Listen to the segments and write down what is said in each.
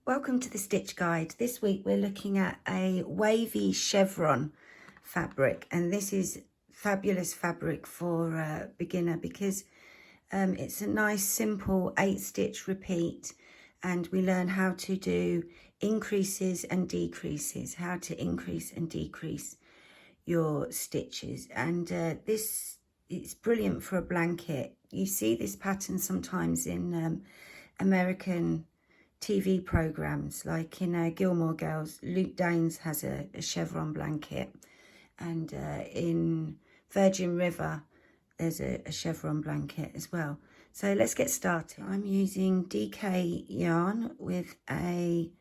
Welcome to the Stitch Guide. This week we're looking at a Wavy Chevron fabric, and this is fabulous fabric for a beginner because it's a nice simple 8-stitch repeat, and we learn how to do increases and decreases, how to increase and decrease your stitches. And this is brilliant for a blanket. You see this pattern sometimes in American TV programs, like in Gilmore Girls. Luke Danes has a chevron blanket, and in Virgin River there's a chevron blanket as well. So let's get started. I'm using DK yarn with a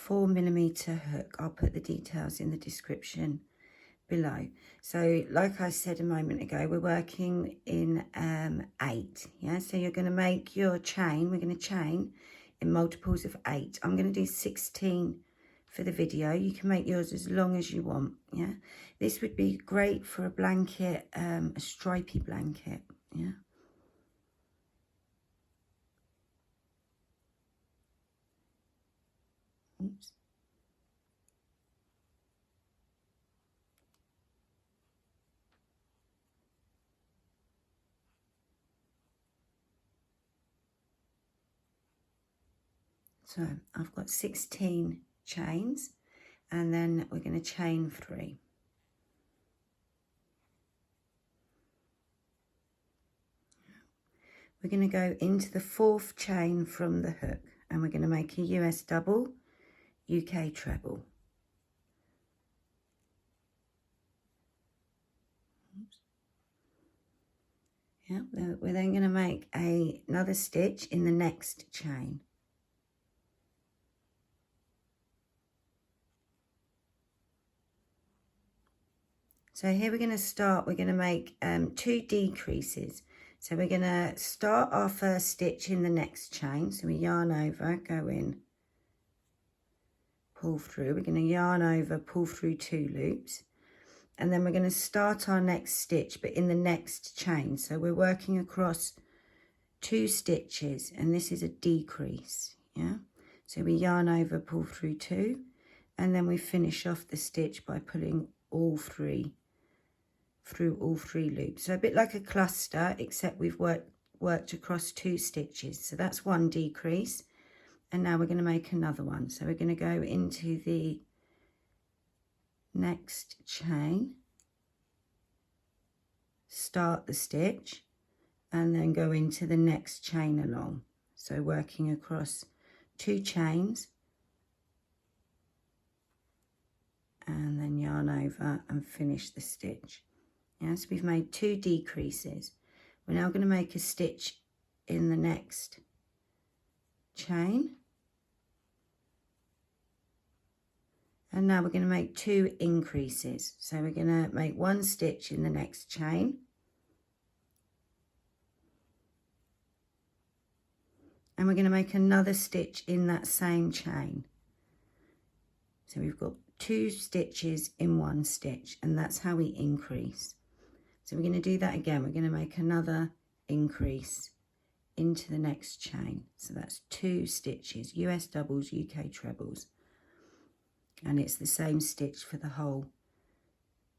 4mm hook. I'll put the details in the description below. So like I said a moment ago, we're working in 8, yeah, so you're going to make your chain. We're going to chain in multiples of 8. I'm going to do 16 for the video. You can make yours as long as you want, yeah. This would be great for a blanket, a stripy blanket, yeah. Oops. So I've got 16 chains, and then we're going to chain 3. We're going to go into the 4th chain from the hook, and we're going to make a US double, UK treble. Oops. Yeah, we're then going to make another stitch in the next chain. So here we're going to make 2 decreases. So we're going to start our first stitch in the next chain. So we yarn over, go in, pull through. We're going to yarn over, pull through 2 loops. And then we're going to start our next stitch, but in the next chain. So we're working across 2 stitches, and this is a decrease, yeah? So we yarn over, pull through 2, and then we finish off the stitch by pulling all 3 through all 3 loops. So a bit like a cluster, except we've worked across 2 stitches. So that's 1 decrease, and now we're going to make another one. So we're going to go into the next chain, start the stitch, and then go into the next chain along. So working across 2 chains, and then yarn over and finish the stitch. Yes, we've made 2 decreases. We're now going to make a stitch in the next chain, and now we're going to make 2 increases. So we're going to make 1 stitch in the next chain, and we're going to make another stitch in that same chain. So we've got 2 stitches in 1 stitch, and that's how we increase. So we're going to do that again. We're going to make another increase into the next chain. So that's 2 stitches, US doubles, UK trebles. And it's the same stitch for the whole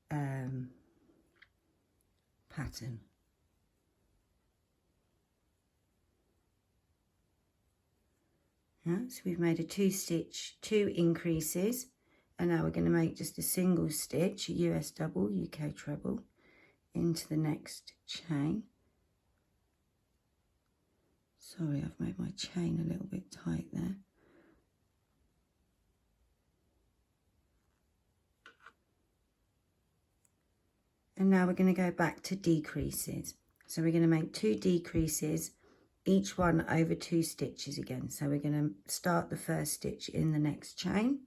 pattern. Yeah, so we've made a 2 increases, and now we're going to make just a single stitch, a US double, UK treble, into the next chain. Sorry, I've made my chain a little bit tight there. And now we're going to go back to decreases. So we're going to make 2 decreases, each one over 2 stitches again. So we're going to start the first stitch in the next chain,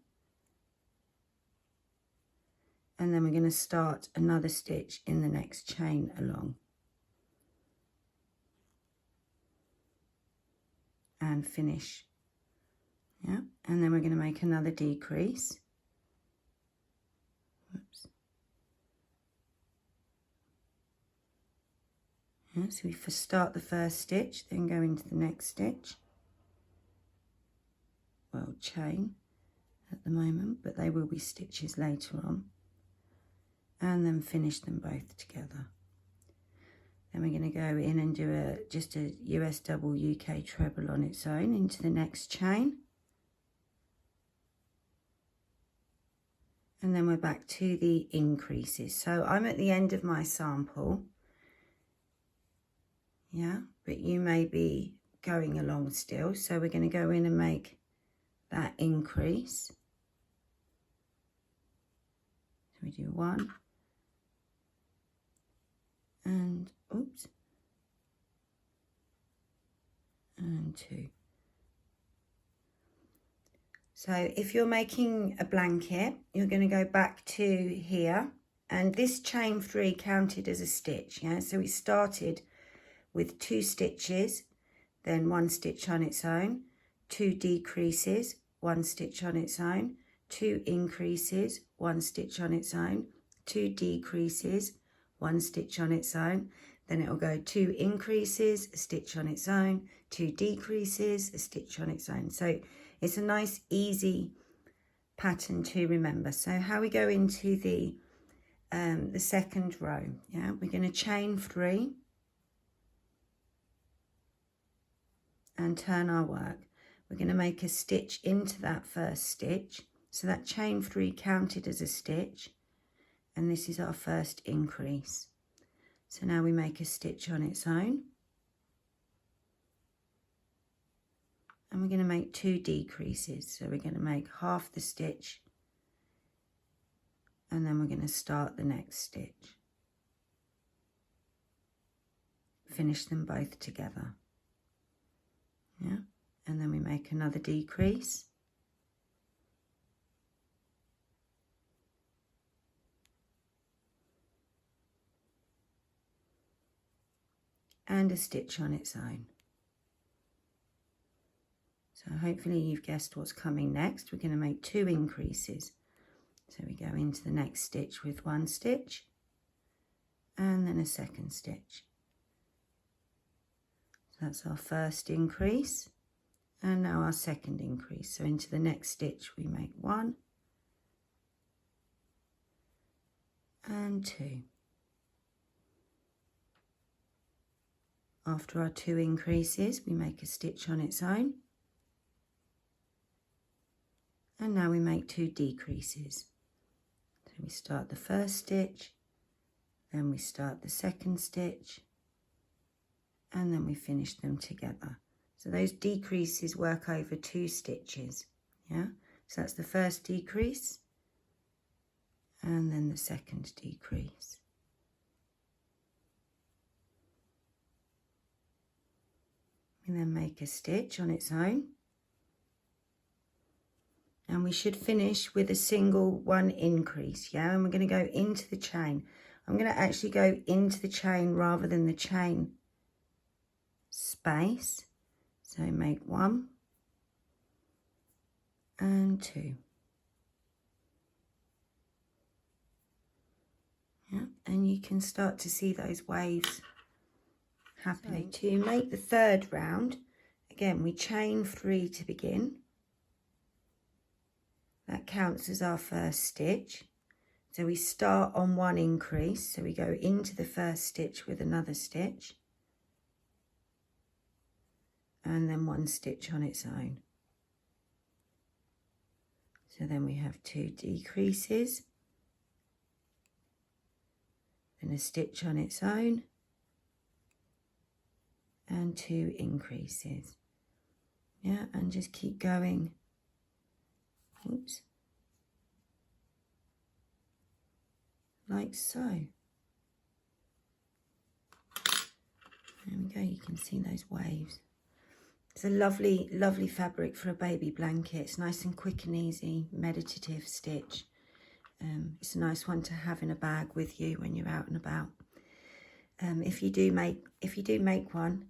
and then we're going to start another stitch in the next chain along, and finish, yeah. And then we're going to make another decrease. Whoops. Yeah, so we start the first stitch, then go into the next stitch, chain at the moment, but they will be stitches later on. And then finish them both together. Then we're going to go in and do just a US double UK treble on its own into the next chain. And then we're back to the increases. So I'm at the end of my sample. Yeah, but you may be going along still. So we're going to go in and make that increase. So we do 1 and oops, and 2. So if you're making a blanket, you're going to go back to here, and this chain 3 counted as a stitch. Yeah, so we started with 2 stitches, then 1 stitch on its own, 2 decreases, 1 stitch on its own, 2 increases, 1 stitch on its own, 2 decreases, 1 stitch on its own. Then it will go 2 increases, a stitch on its own, 2 decreases, a stitch on its own. So it's a nice easy pattern to remember. So how we go into the second row, yeah, we're going to chain 3 and turn our work. We're going to make a stitch into that first stitch. So that chain 3 counted as a stitch, and this is our first increase. So now we make a stitch on its own, and we're going to make 2 decreases. So we're going to make half the stitch, and then we're going to start the next stitch. Finish them both together. Yeah, and then we make another decrease. And a stitch on its own. So hopefully you've guessed what's coming next. We're going to make 2 increases. So we go into the next stitch with 1 stitch and then a second stitch. So that's our first increase, and now our second increase. So into the next stitch we make 1 and 2. After our 2 increases, we make a stitch on its own, and now we make 2 decreases. So we start the first stitch, then we start the second stitch, and then we finish them together. So those decreases work over 2 stitches. Yeah, so that's the first decrease, and then the second decrease. And then make a stitch on its own, and we should finish with a single 1 increase. Yeah, and we're going to go into the chain. I'm going to actually go into the chain rather than the chain space. So make 1 and 2. Yeah, and you can start to see those waves happening. So to make the third round, again we chain 3 to begin. That counts as our first stitch. So we start on 1 increase, so we go into the first stitch with another stitch, and then 1 stitch on its own. So then we have 2 decreases, then a stitch on its own, and 2 increases. Yeah, and just keep going. Oops. Like so. There we go, you can see those waves. It's a lovely, lovely fabric for a baby blanket. It's nice and quick and easy, meditative stitch. It's a nice one to have in a bag with you when you're out and about. If you do make one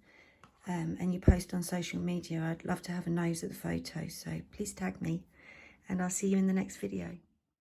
and you post on social media, I'd love to have a nose at the photos. So please tag me, and I'll see you in the next video.